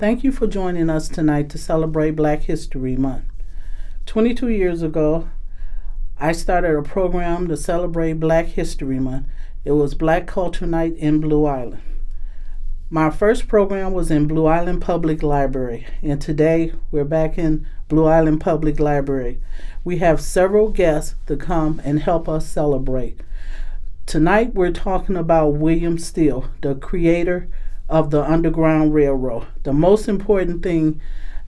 Thank you for joining us tonight to celebrate Black History Month. 22 years ago, I started a program to celebrate Black History Month. It was Black Culture Night in Blue Island. My first program was in Blue Island Public Library, and today we're back in Blue Island Public Library. We have several guests to come and help us celebrate. Tonight we're talking about William Steele, the creator of the Underground Railroad. The most important thing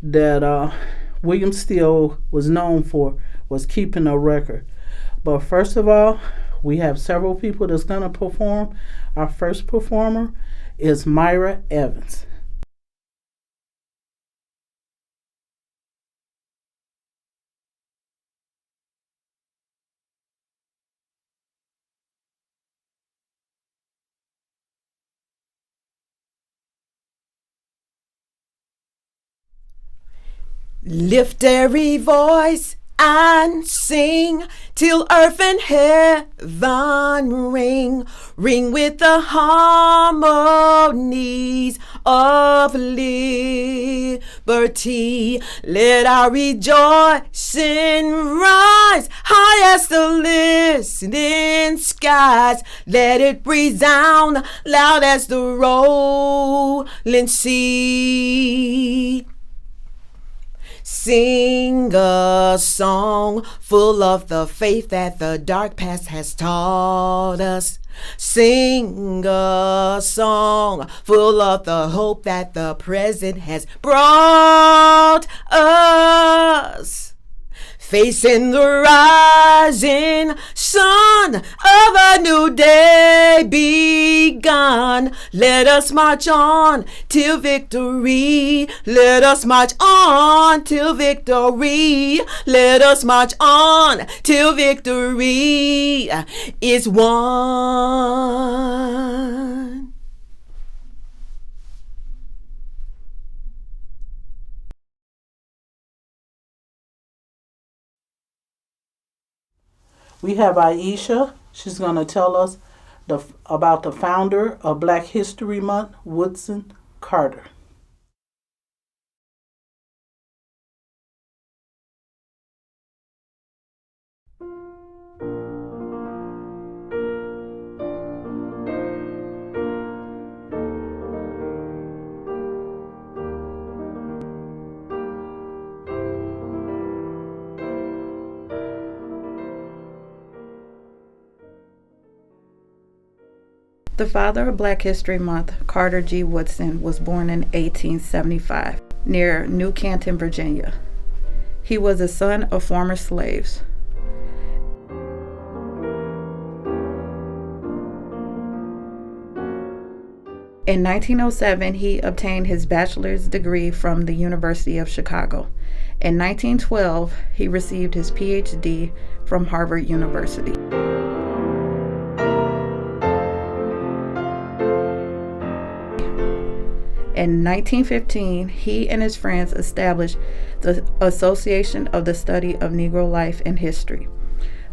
that William Steele was known for was keeping a record. But first of all, we have several people that's going to perform. Our first performer is Myra Evans. Lift every voice and sing till earth and heaven ring. Ring with the harmonies of liberty. Let our rejoicing rise high as the listening skies. Let it resound loud as the rolling sea. Sing a song full of the faith that the dark past has taught us. Sing a song full of the hope that the present has brought us. Facing the rising sun of a new day begun. Let us march on till victory. Let us march on till victory. Let us march on till victory is won. We have Aisha. She's going to tell us about the founder of Black History Month, Woodson Carter. The father of Black History Month, Carter G. Woodson, was born in 1875 near New Canton, Virginia. He was the son of former slaves. In 1907, he obtained his bachelor's degree from the University of Chicago. In 1912, he received his PhD from Harvard University. In 1915, he and his friends established the Association of the Study of Negro Life and History.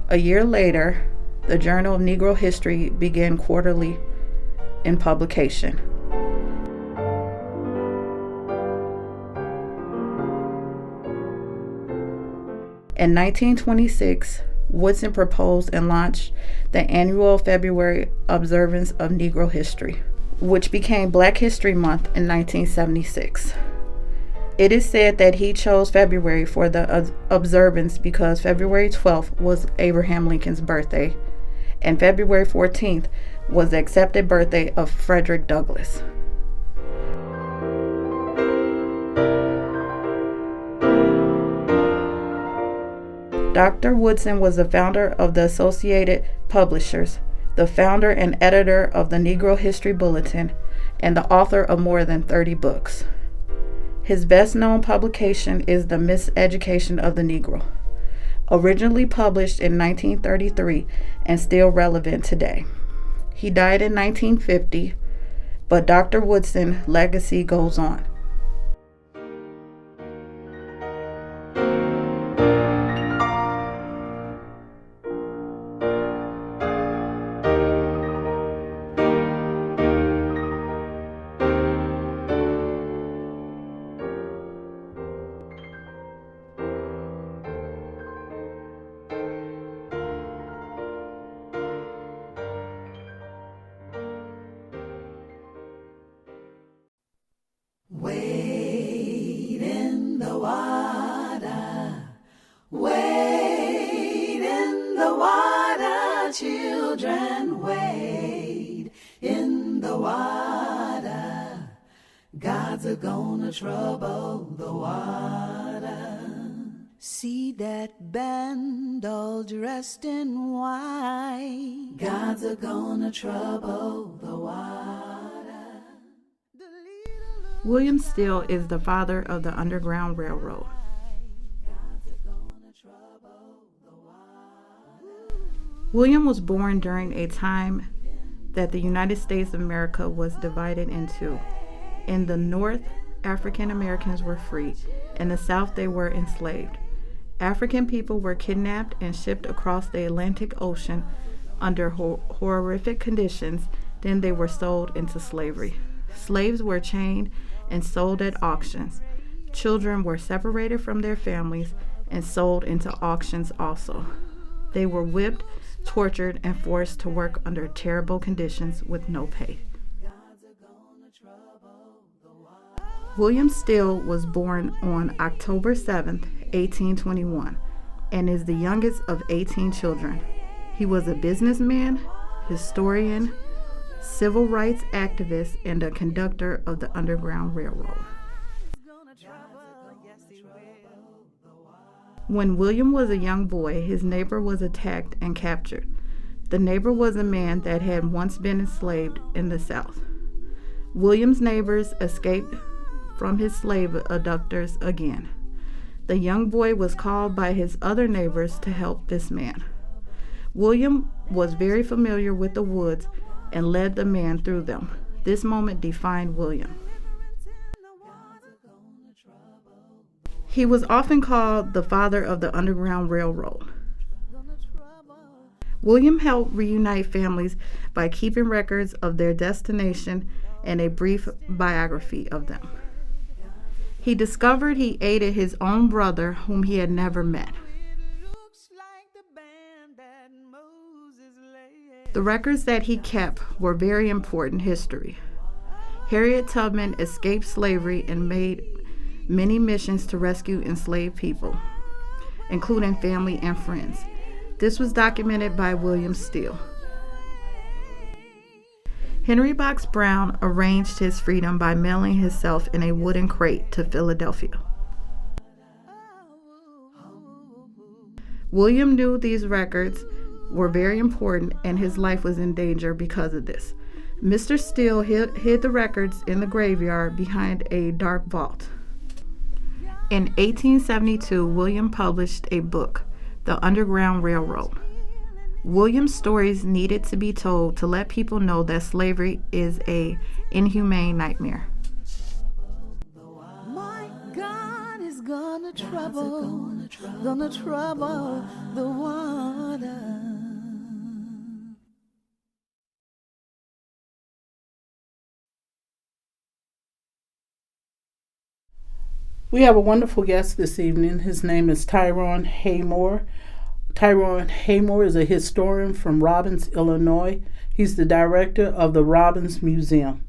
A year later, the Journal of Negro History began quarterly in publication. In 1926, Woodson proposed and launched the annual February observance of Negro history, which became Black History Month in 1976. It is said that he chose February for the observance because February 12th was Abraham Lincoln's birthday, and February 14th was the accepted birthday of Frederick Douglass. Dr. Woodson was the founder of the Associated Publishers, the founder and editor of the Negro History Bulletin, and the author of more than 30 books. His best-known publication is The Miseducation of the Negro, originally published in 1933 and still relevant today. He died in 1950, but Dr. Woodson's legacy goes on. children wade in the water, God's a gonna trouble the water. See that band all dressed in white, God's a gonna trouble the water. William Steele is the father of the Underground Railroad. William was born during a time that the United States of America was divided in two. In the North, African Americans were free. In the South, they were enslaved. African people were kidnapped and shipped across the Atlantic Ocean under horrific conditions. Then they were sold into slavery. Slaves were chained and sold at auctions. Children were separated from their families and sold into auctions also. They were whipped, tortured, and forced to work under terrible conditions with no pay. William Steele was born on October 7, 1821, and is the youngest of 18 children. He was a businessman, historian, civil rights activist, and a conductor of the Underground Railroad. When William was a young boy, his neighbor was attacked and captured. The neighbor was a man that had once been enslaved in the South. William's neighbors escaped from his slave abductors again. The young boy was called by his other neighbors to help this man. William was very familiar with the woods and led the man through them. This moment defined William. He was often called the father of the Underground Railroad. William helped reunite families by keeping records of their destination and a brief biography of them. He discovered he aided his own brother, whom he had never met. The records that he kept were very important history. Harriet Tubman escaped slavery and made many missions to rescue enslaved people, including family and friends. This was documented by William Steele. Henry Box Brown arranged his freedom by mailing himself in a wooden crate to Philadelphia. William knew these records were very important and his life was in danger because of this. Mr. Steele hid the records in the graveyard behind a dark vault. In 1872, William published a book, The Underground Railroad. William's stories needed to be told to let people know that slavery is an inhumane nightmare. My God is gonna trouble the water. We have a wonderful guest this evening. His name is Tyrone Haymore. Tyrone Haymore is a historian from Robbins, Illinois. He's the director of the Robbins Museum.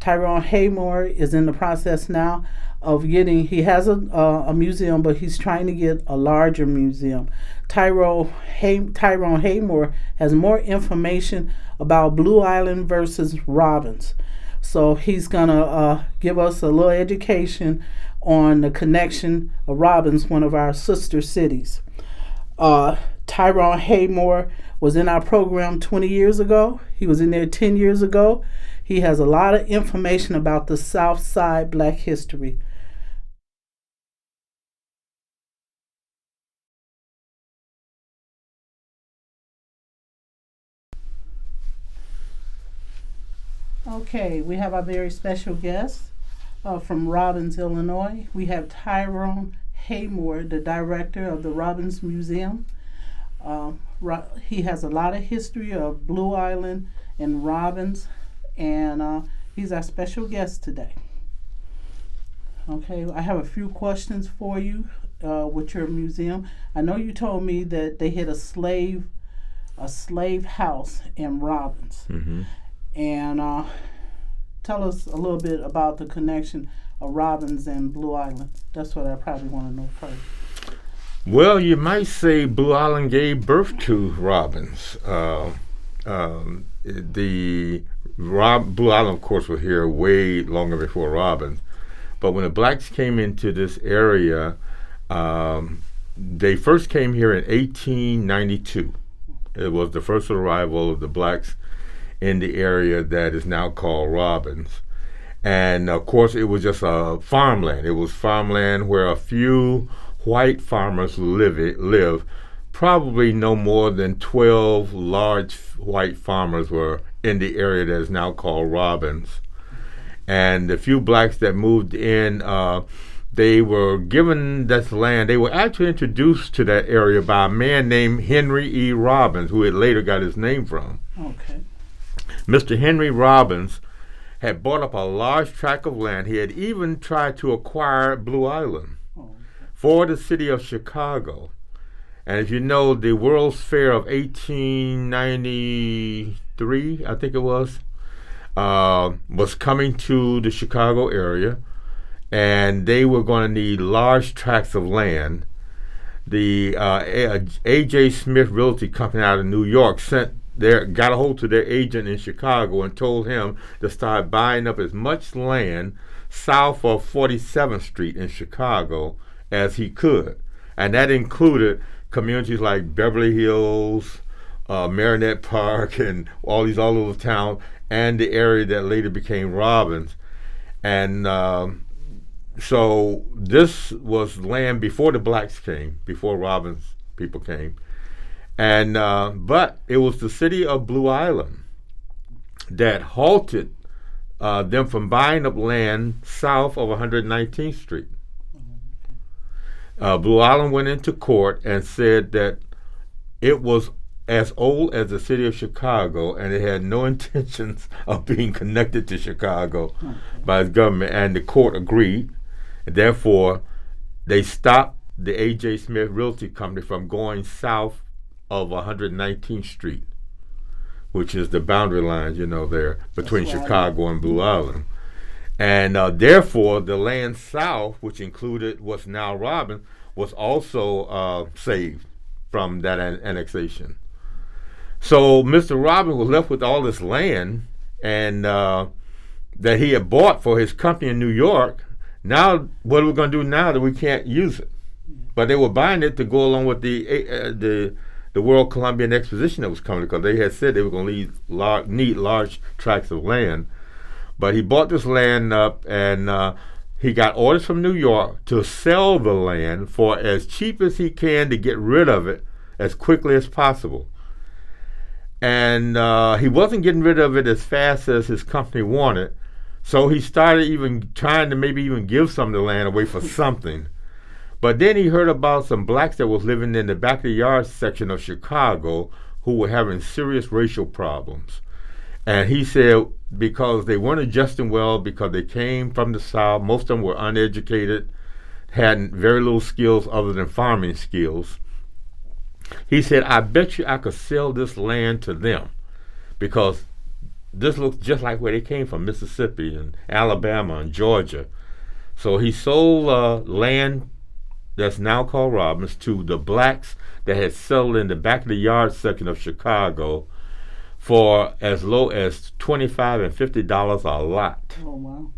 Tyrone Haymore is in the process now of he has a museum, but he's trying to get a larger museum. Tyrone Haymore has more information about Blue Island versus Robbins. So he's going to give us a little education on the connection of Robbins, one of our sister cities. Tyrone Haymore was in our program 20 years ago. He was in there 10 years ago. He has a lot of information about the South Side Black history. Okay, we have our very special guest from Robbins, Illinois. We have Tyrone Haymore, the director of the Robbins Museum. He has a lot of history of Blue Island and Robbins, and he's our special guest today. Okay, I have a few questions for you with your museum. I know you told me that they hit a slave house in Robbins. Mm-hmm. And tell us a little bit about the connection of Robbins and Blue Island. That's what I probably want to know first. Well, you might say Blue Island gave birth to Robins. Blue Island, of course, was here way longer before Robins. But when the blacks came into this area, they first came here in 1892. It was the first arrival of the blacks in the area that is now called Robins. And of course, it was just a farmland. It was farmland where a few white farmers live. Probably no more than 12 large white farmers were in the area that is now called Robins. And the few blacks that moved in, they were given this land. They were actually introduced to that area by a man named Henry E. Robbins, who it later got his name from. Okay. Mr. Henry Robbins had bought up a large tract of land. He had even tried to acquire Blue Island for the city of Chicago. And as you know, the World's Fair of 1893, I think it was coming to the Chicago area, and they were going to need large tracts of land. The A.J. Smith Realty Company out of New York got a hold to their agent in Chicago and told him to start buying up as much land south of 47th Street in Chicago as he could. And that included communities like Beverly Hills, Marinette Park, and all over town, and the area that later became Robins. And so this was land before the blacks came, before Robins people came. And but it was the city of Blue Island that halted them from buying up land south of 119th Street. Blue Island went into court and said that it was as old as the city of Chicago, and it had no intentions of being connected to Chicago by its government, and the court agreed. Therefore, they stopped the A.J. Smith Realty Company from going south of 119th Street, which is the boundary lines, there between Chicago and Blue Island. And therefore, the land south, which included what's now Robin, was also saved from that annexation. So Mr. Robin was left with all this land and that he had bought for his company in New York. Now, what are we going to do now that we can't use it? But they were buying it to go along with the World Columbian Exposition that was coming, because they had said they were going to need large tracts of land. But he bought this land up, and he got orders from New York to sell the land for as cheap as he can to get rid of it as quickly as possible. And he wasn't getting rid of it as fast as his company wanted, so he started even trying to maybe even give some of the land away for something. But then he heard about some blacks that was living in the back of the yard section of Chicago who were having serious racial problems. And he said because they weren't adjusting well, because they came from the South, most of them were uneducated, had very little skills other than farming skills. He said, I bet you I could sell this land to them, because this looks just like where they came from, Mississippi and Alabama and Georgia. So he sold land that's now called Robins to the blacks that had settled in the back of the yard section of Chicago for as low as $25 and $50 a lot. Oh, wow.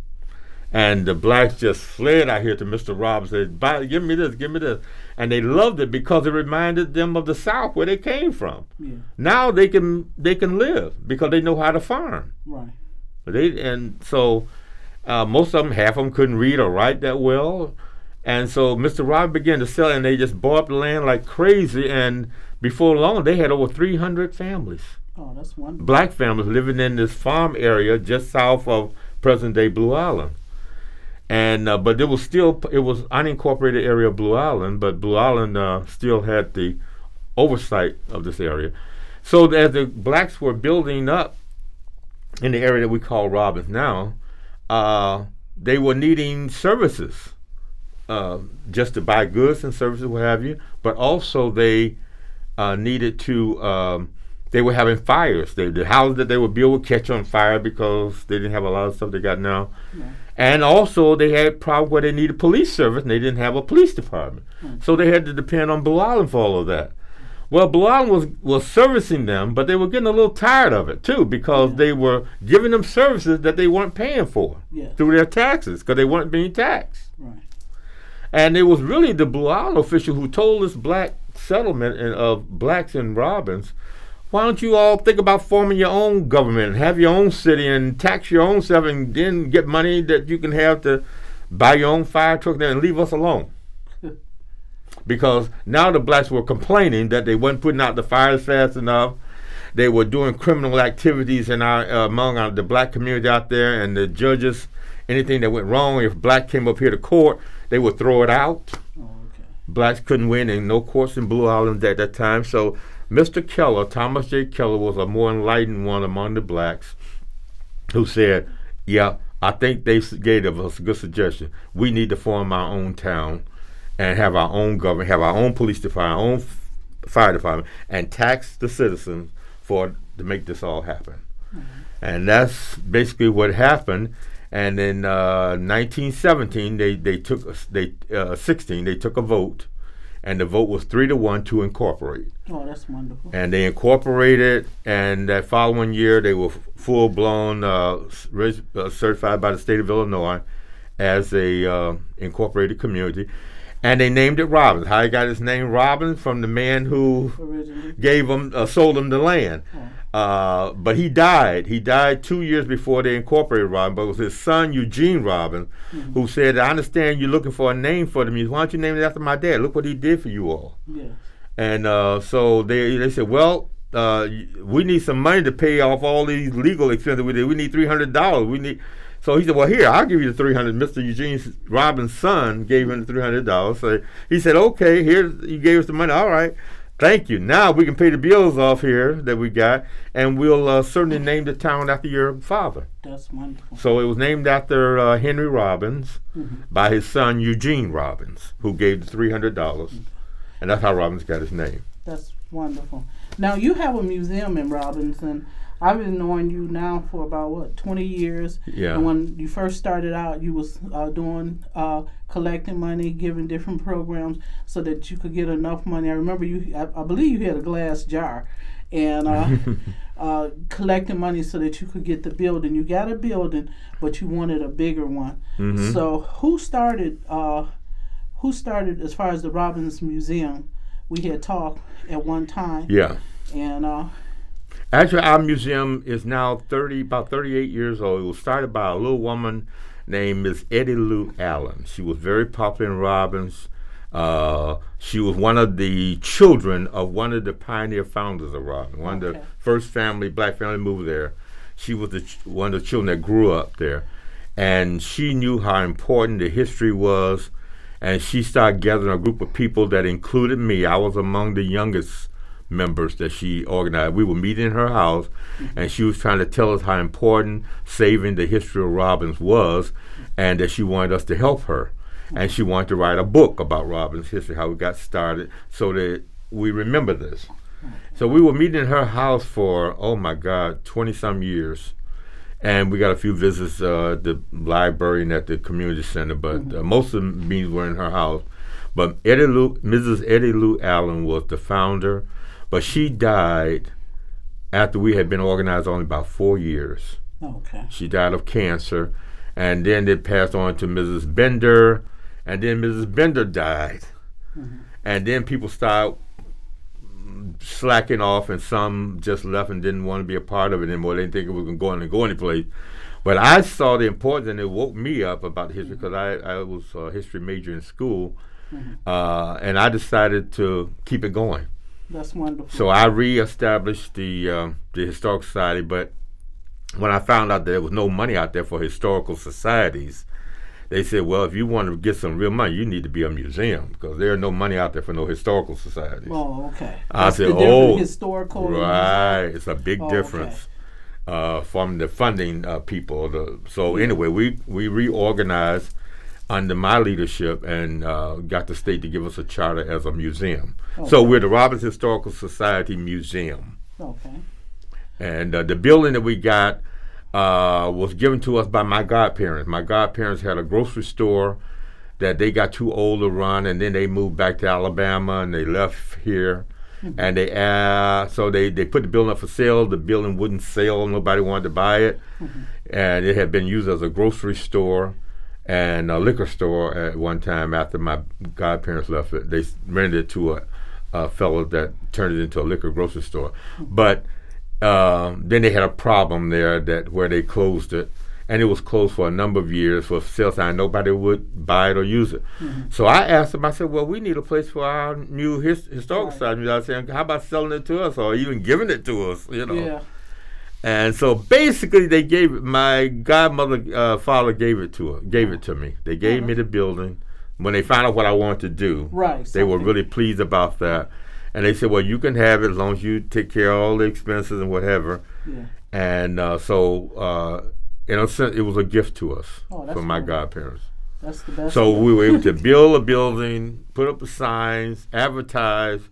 And the blacks just fled out here to Mr. Robbins and said, give me this, give me this. And they loved it because it reminded them of the South where they came from. Yeah. Now they can live because they know how to farm. Right. So most of them, half of them couldn't read or write that well. And so Mr. Robbins began to sell, and they just bought up the land like crazy. And before long, they had over 300 families. Oh, that's wonderful. Black families living in this farm area just south of present-day Blue Island. And but it was unincorporated area of Blue Island, but Blue Island still had the oversight of this area. So as the blacks were building up in the area that we call Robins now, they were needing services, just to buy goods and services, what have you. But also they needed to. They were having fires. The houses that they would build would catch on fire because they didn't have a lot of stuff they got now. Yeah. And also, they had problems where they needed police service, and they didn't have a police department. So they had to depend on Blue Island for all of that. Well, Blue Island was servicing them, but they were getting a little tired of it, too, because they were giving them services that they weren't paying for through their taxes, because they weren't being taxed. Right. And it was really the Blue Island official who told this black settlement of blacks in Robbins, why don't you all think about forming your own government and have your own city and tax your own self and then get money that you can have to buy your own fire truck there and leave us alone? Because now the blacks were complaining that they weren't putting out the fires fast enough. They were doing criminal activities in among the black community out there, and the judges, anything that went wrong, if black came up here to court, they would throw it out. Blacks couldn't win in no courts in Blue Island at that time. So Mr. Keller, Thomas J. Keller, was a more enlightened one among the blacks who said, yeah, I think they gave us a good suggestion. We need to form our own town and have our own government, have our own police department, our own fire department, and tax the citizens to make this all happen. And that's basically what happened. And in 1917, they took a vote, and the vote was 3-1 to incorporate. Oh, that's wonderful. And they incorporated, and that following year they were full blown certified by the state of Illinois as a incorporated community. And they named it Robbins. How he got his name Robbins? From the man who sold him the land. But he died. He died 2 years before they incorporated Robbins. But it was his son, Eugene Robbins, who said, I understand you're looking for a name for the music. Why don't you name it after my dad? Look what he did for you all. Yes. And so they said, well, we need some money to pay off all these legal expenses we did. We need $300. So he said, well, here, I'll give you the $300. Mr. Eugene Robbins' son gave him the $300. So he said, okay, here, you gave us the money. All right, thank you. Now we can pay the bills off here that we got, and we'll certainly name the town after your father. That's wonderful. So it was named after Henry Robbins by his son, Eugene Robbins, who gave the $300. And that's how Robbins got his name. That's wonderful. Now, you have a museum in Robbins, and I've been knowing you now for about 20 years. Yeah. And when you first started out, you was doing collecting money, giving different programs so that you could get enough money. I remember I believe you had a glass jar, and collecting money so that you could get the building. You got a building, but you wanted a bigger one. So who started as far as the Robbins Museum? We had talked at one time. Yeah. And actually, our museum is now about 38 years old. It was started by a little woman named Miss Eddie Lou Allen. She was very popular in Robbins. She was one of the children of one of the pioneer founders of Robbins, one of the first black family moved there. She was one of the children that grew up there. And she knew how important the history was. And she started gathering a group of people that included me. I was among the youngest members that she organized. We would meet in her house, and she was trying to tell us how important saving the history of Robbins was, and that she wanted us to help her. And she wanted to write a book about Robbins' history, how it got started, so that we remember this. So we were meeting in her house for, 20-some years. And we got a few visits at the library and at the community center, but most of the meetings were in her house. But Mrs. Eddie Lou Allen was the founder, but she died after we had been organized only about 4 years. Okay. She died of cancer, and then it passed on to Mrs. Bender, and then Mrs. Bender died. And then people started slacking off, and some just left and didn't want to be a part of it anymore. They didn't think it was going to go any place. But I saw the importance, and it woke me up about history, because I was a history major in school, and I decided to keep it going. That's wonderful. So I reestablished the Historical Society, but when I found out there was no money out there for historical societies, they said, well, if you want to get some real money, you need to be a museum, because there's no money out there for no historical societies. Oh, okay. I said, historical. Right. It's a big difference from the funding people. Anyway, we reorganized under my leadership and got the state to give us a charter as a museum. Okay. So we're the Robbins Historical Society Museum. Okay. And the building that we got, was given to us by my godparents. My godparents had a grocery store that they got too old to run, and then they moved back to Alabama, and they left here. And they put the building up for sale. The building wouldn't sell. Nobody wanted to buy it. And it had been used as a grocery store and a liquor store at one time after my godparents left it. They rented it to a fellow that turned it into a liquor grocery store. But then they had a problem there where they closed it. And it was closed for a number of years for sale sign. Nobody would buy it or use it. So I asked them, I said, well, we need a place for our new historical society. I said, how about selling it to us or even giving it to us, Yeah. And so basically they gave it, my godmother, father gave it to me. They gave me the building. When they found out what I wanted to do, they were really pleased about that. And they said, well, you can have it as long as you take care of all the expenses and whatever. Yeah. And in a sense, it was a gift to us from my godparents. That's the best. So we were able to build a building, put up the signs, advertise,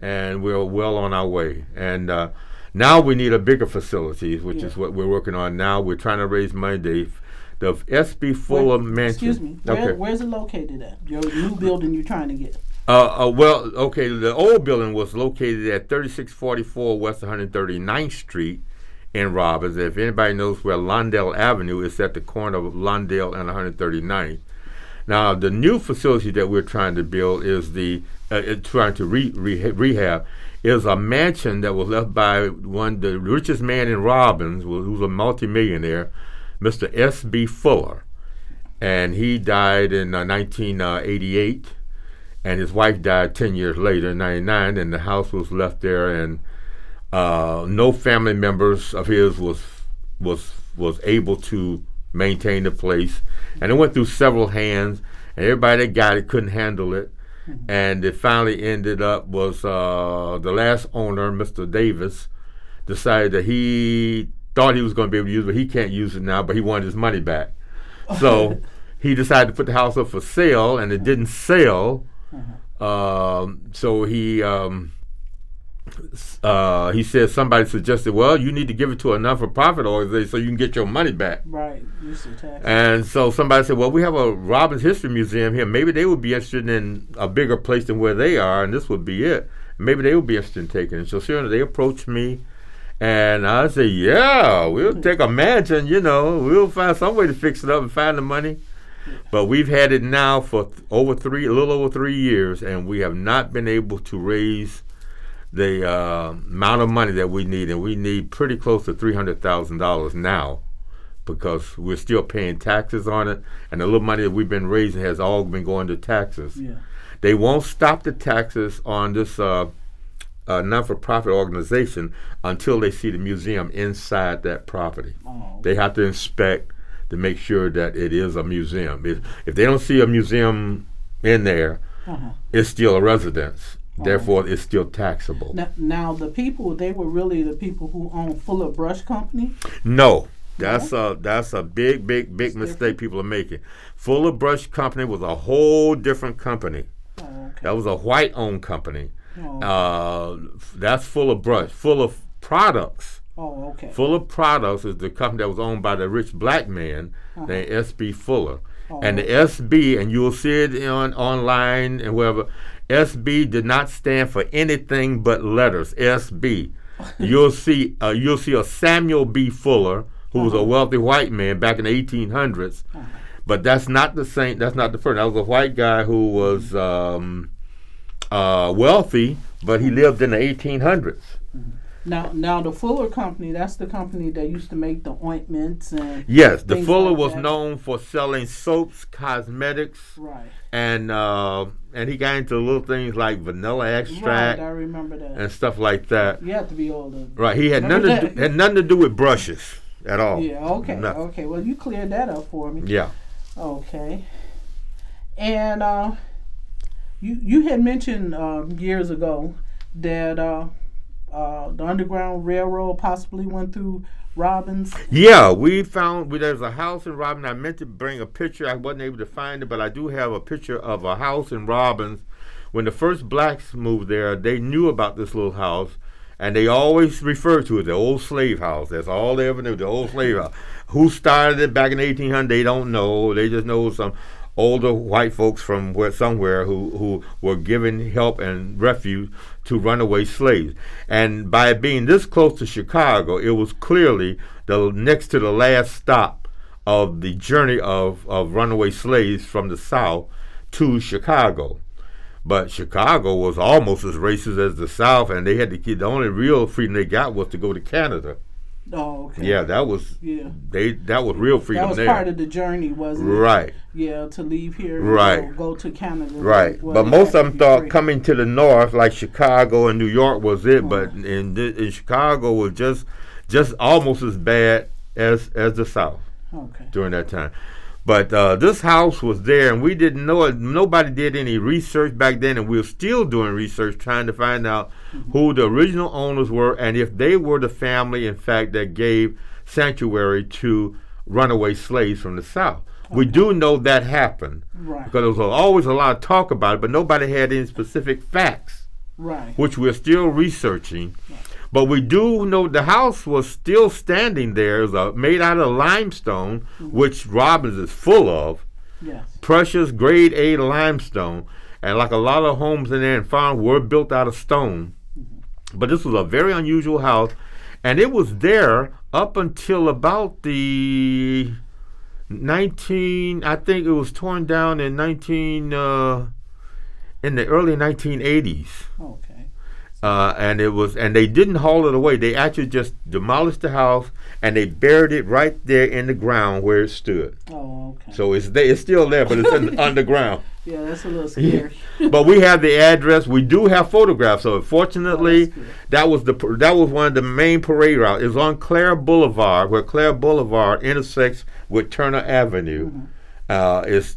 and we're well on our way. And now we need a bigger facility, which is what we're working on now. We're trying to raise money. The S.B. Fuller Mansion. Excuse me. Where's it located at? Your new building you're trying to get? The old building was located at 3644 West 139th Street. In Robbins. If anybody knows where Lawndale Avenue is, at the corner of Lawndale and 139th. Now, the new facility that we're trying to build is trying to rehab is a mansion that was left by the richest man in Robbins, who's a multimillionaire, Mr. S.B. Fuller. And he died in 1988, and his wife died 10 years later, in 99, and the house was left there, and no family members of his was able to maintain the place, and it went through several hands, and everybody that got it couldn't handle it, and it finally ended up was the last owner, Mr. Davis, decided that he thought he was going to be able to use it, but he can't use it now, but he wanted his money back. So he decided to put the house up for sale, and it didn't sell. So he said somebody suggested, well, you need to give it to a non-for-profit organization so you can get your money back. Right. Use the tax. And so somebody said, well, we have a Robbins History Museum here. Maybe they would be interested in a bigger place than where they are, and this would be it. Maybe they would be interested in taking it. So sure, they approached me, and I said, yeah, we'll take a mansion, we'll find some way to fix it up and find the money. But we've had it now for a little over 3 years, and we have not been able to raise the amount of money that we need, and we need pretty close to $300,000 now because we're still paying taxes on it, and the little money that we've been raising has all been going to taxes. Yeah. They won't stop the taxes on this non-for-profit organization until they see the museum inside that property. Oh, okay. They have to inspect to make sure that it is a museum. If they don't see a museum in there, it's still a residence. Therefore, it's still taxable. Now, the people, they were really the people who own Fuller Brush Company? No. That's a big mistake people are making. Fuller Brush Company was a whole different company. Oh, okay. That was a white-owned company. Oh, okay. That's Fuller Brush. Fuller Products. Oh, okay. Fuller Products is the company that was owned by the rich black man named S.B. Fuller. And the S.B., and you'll see it online and wherever, S.B. did not stand for anything but letters. S.B. You'll see a Samuel B. Fuller, who was a wealthy white man back in the 1800s. But that's not the same. That's not the first. That was a white guy who was wealthy, but he lived in the 1800s. Now the Fuller Company, that's the company that used to make the ointments and yes, the Fuller like was that. known for selling soaps, cosmetics, Right. and he got into little things like vanilla Right, extract I remember that. and stuff like that. You have to be older. Right, he had nothing to do with brushes at all. Yeah, okay, Nothing. okay. Well, you cleared that up for me. Yeah. Okay. And you had mentioned years ago that the Underground Railroad possibly went through Robbins. Yeah, we found there's a house in Robbins. I meant to bring a picture. I wasn't able to find it, but I do have a picture of a house in Robbins. When the first blacks moved there, they knew about this little house, And they always refer to it, the old slave house. That's all they ever knew, the old slave house. Who started it back in 1800, they don't know. They just know some older white folks from somewhere who were giving help and refuge to runaway slaves. And by it being this close to Chicago, it was clearly the next to the last stop of the journey of runaway slaves from the South to Chicago. But Chicago was almost as racist as the South, and they had to keep, the only real freedom they got was to go to Canada. Oh, okay. Yeah, that was that was real freedom. That was there. part of the journey, wasn't it? Right. Yeah, to leave here, right, go to Canada. Right, but most of them thought coming to the north, like Chicago and New York, was it. But in Chicago was just almost as bad as the South. Okay. During that time. But this house was there, and we didn't know it. Nobody did any research back then, and we were still doing research trying to find out who the original owners were and if they were the family, in fact, that gave sanctuary to runaway slaves from the South. Okay. We do know that happened, right, because there was always a lot of talk about it, but nobody had any specific facts, right, which we're still researching. Right. But we do know the house was still standing there. It was made out of limestone, which Robbins is full of. Yes. Precious grade A limestone. And like a lot of homes in there and farms were built out of stone. But this was a very unusual house. And it was there up until about the I think it was torn down in in the early 1980s. Okay. And they didn't haul it away. They actually just demolished the house and they buried it right there in the ground where it stood. Oh, okay. So it's still there, but it's underground. Yeah, that's a little scary. But we have the address. We do have photographs of it. Fortunately, that was one of the main parade routes. It's on Clare Boulevard, where Clare Boulevard intersects with Turner Avenue. It's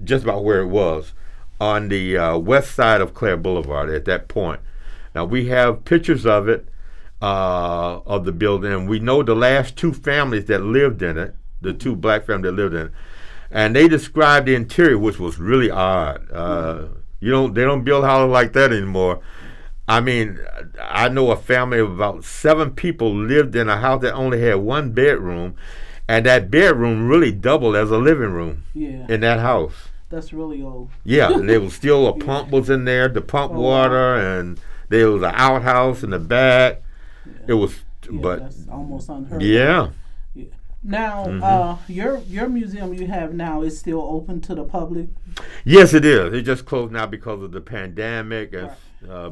just about where it was on the west side of Clare Boulevard at that point. Now, we have pictures of it, of the building, and we know the last two families that lived in it, the two black families that lived in it, and they described the interior, which was really odd. They don't build houses like that anymore. I mean, I know a family of about 7 people lived in a house that only had 1 bedroom, and that bedroom really doubled as a living room in that house. That's really old. Yeah, and there was still a pump was in there to pump water, and there was an outhouse in the back. Yeah. It was, but that's almost unheard of. Yeah. Now, your museum you have now is still open to the public? Yes, it is. It just closed now because of the pandemic, and,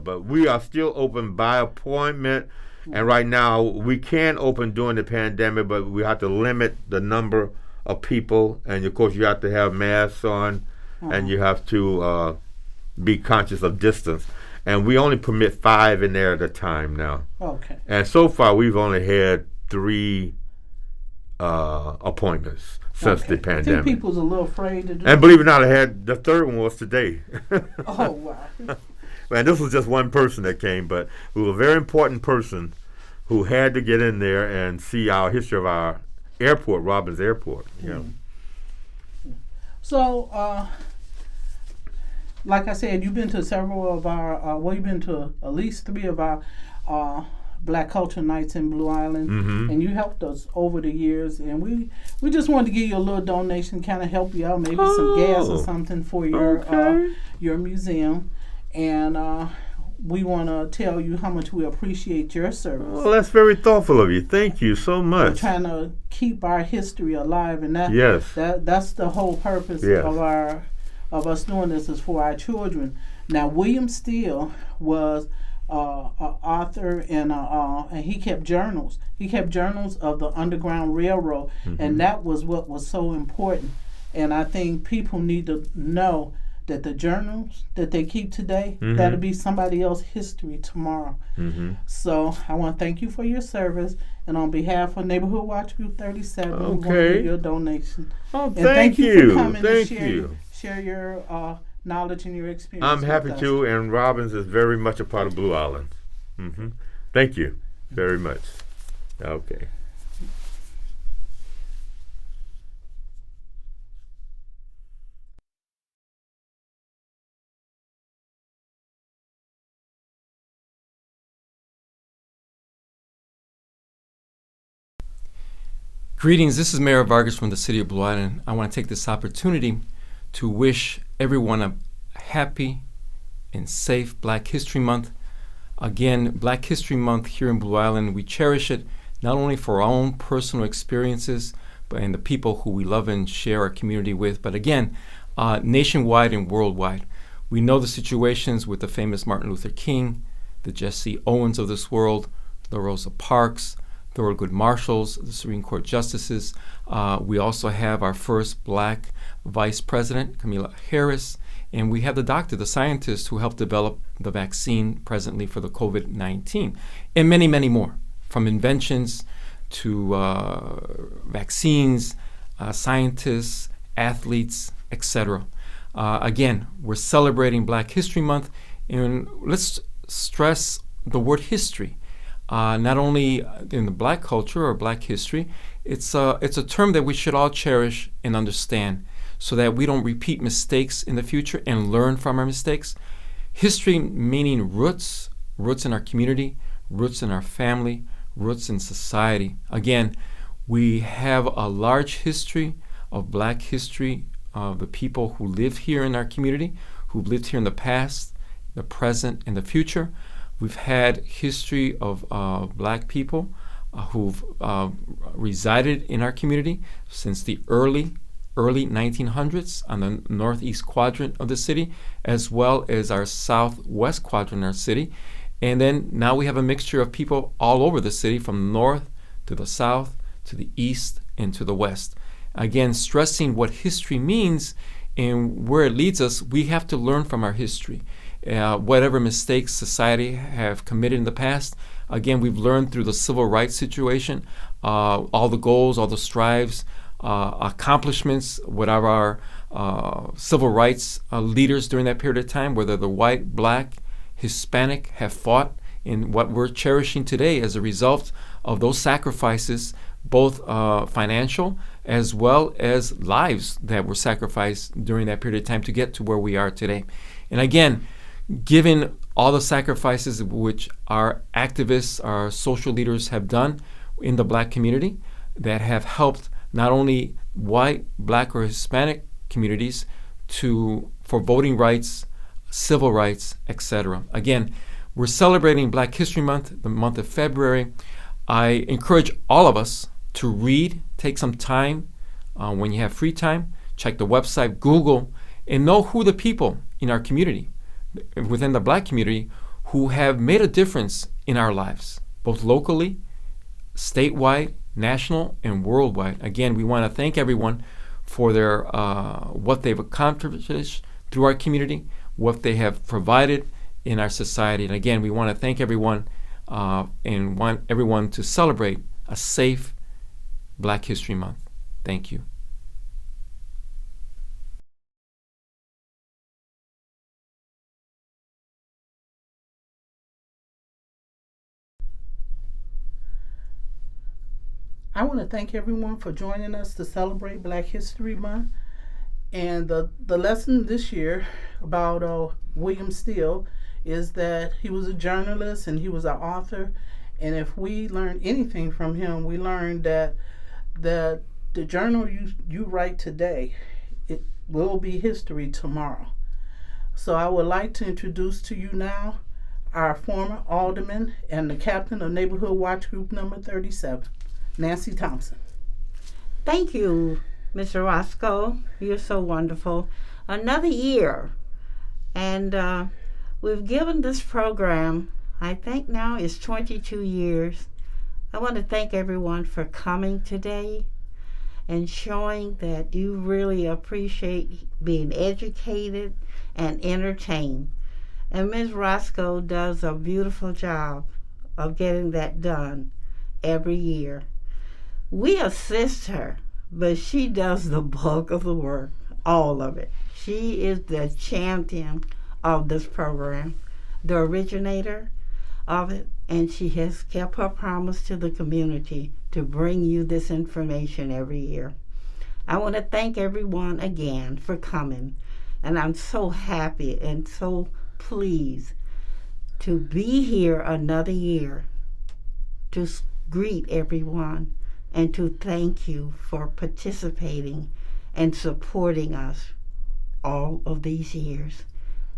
but we are still open by appointment. And right now, we can open during the pandemic, but we have to limit the number of people. And of course, you have to have masks on, and you have to be conscious of distance. And we only permit 5 in there at a time now. Okay. And so far, we've only had 3 appointments since the pandemic. I think people's a little afraid to do. And believe it or not, the third one was today. Oh, wow. And this was just one person that came, but it was a very important person who had to get in there and see our history of our airport, Robbins Airport. Yeah. So, like I said, you've been to several of our, you've been to at least 3 of our Black Culture Nights in Blue Island, and you helped us over the years, and we just wanted to give you a little donation, kind of help you out, maybe some gas or something for your museum, and we want to tell you how much we appreciate your service. Well, that's very thoughtful of you. Thank you so much. We're trying to keep our history alive, and that's the whole purpose of us doing this, is for our children. Now, William Steele was an author, and he kept journals. He kept journals of the Underground Railroad, and that was what was so important. And I think people need to know that the journals that they keep today, that'll be somebody else's history tomorrow. So I want to thank you for your service, and on behalf of Neighborhood Watch Group 37, we want to give you a donation. Oh, and thank you for coming and share your knowledge and your experience. I'm happy to, and Robbins is very much a part of Blue Island. Thank you very much. Okay. Greetings, this is Mayor Vargas from the City of Blue Island. I want to take this opportunity to wish everyone a happy and safe Black History Month. Again, Black History Month here in Blue Island, we cherish it not only for our own personal experiences, but and the people who we love and share our community with, but again, nationwide and worldwide. We know the situations with the famous Martin Luther King, the Jesse Owens of this world, the Rosa Parks, Thurgood Marshalls, the Supreme Court justices. We also have our first Black Vice President, Kamala Harris, and we have the doctor, the scientist who helped develop the vaccine presently for the COVID-19, and many, many more, from inventions to vaccines, scientists, athletes, etc. Again, we're celebrating Black History Month, and let's stress the word history. Not only in the Black culture or Black history, it's a term that we should all cherish and understand so that we don't repeat mistakes in the future and learn from our mistakes. History meaning roots in our community, roots in our family, roots in society. Again, we have a large history of Black history of the people who live here in our community, who've lived here in the past, the present, and the future. We've had history of Black people who've resided in our community since the early 1900s on the northeast quadrant of the city, as well as our southwest quadrant of our city. And then now we have a mixture of people all over the city, from the north to the south to the east and to the west. Again, stressing what history means and where it leads us, we have to learn from our history. Whatever mistakes society have committed in the past, again, we've learned through the civil rights situation, all the goals, all the strives, accomplishments, whatever our civil rights leaders during that period of time, whether they're white, Black, Hispanic, have fought in what we're cherishing today as a result of those sacrifices, both financial as well as lives that were sacrificed during that period of time to get to where we are today. And again, given all the sacrifices which our activists, our social leaders have done in the Black community that have helped not only white, Black, or Hispanic communities for voting rights, civil rights, etc. Again, we're celebrating Black History Month, the month of February. I encourage all of us to read, take some time when you have free time, check the website, Google, and know who the people in our community, within the Black community, who have made a difference in our lives, both locally, statewide, national, and worldwide. Again, we want to thank everyone for their what they've accomplished through our community, what they have provided in our society. And again, we want to thank everyone and want everyone to celebrate a safe Black History Month. Thank you. I want to thank everyone for joining us to celebrate Black History Month. And the lesson this year about William Steele is that he was a journalist and he was an author. And if we learn anything from him, we learned that the journal you write today, it will be history tomorrow. So I would like to introduce to you now our former alderman and the captain of Neighborhood Watch Group number 37, Nancy Thompson. Thank you, Mr. Roscoe. You're so wonderful. Another year. And we've given this program, I think now it's 22 years. I want to thank everyone for coming today and showing that you really appreciate being educated and entertained. And Ms. Roscoe does a beautiful job of getting that done every year. We assist her, but she does the bulk of the work, all of it. She is the champion of this program, the originator of it, and she has kept her promise to the community to bring you this information every year. I want to thank everyone again for coming, and I'm so happy and so pleased to be here another year to greet everyone, and to thank you for participating and supporting us all of these years.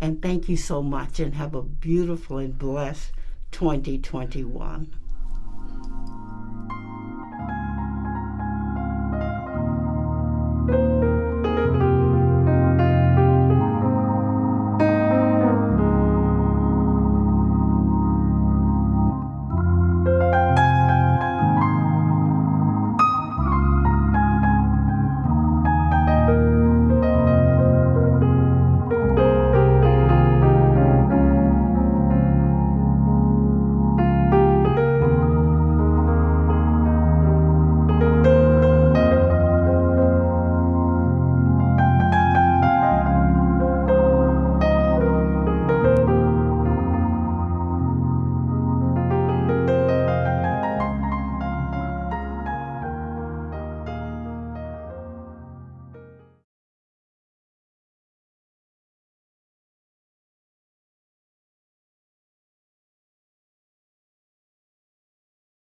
And thank you so much, and have a beautiful and blessed 2021.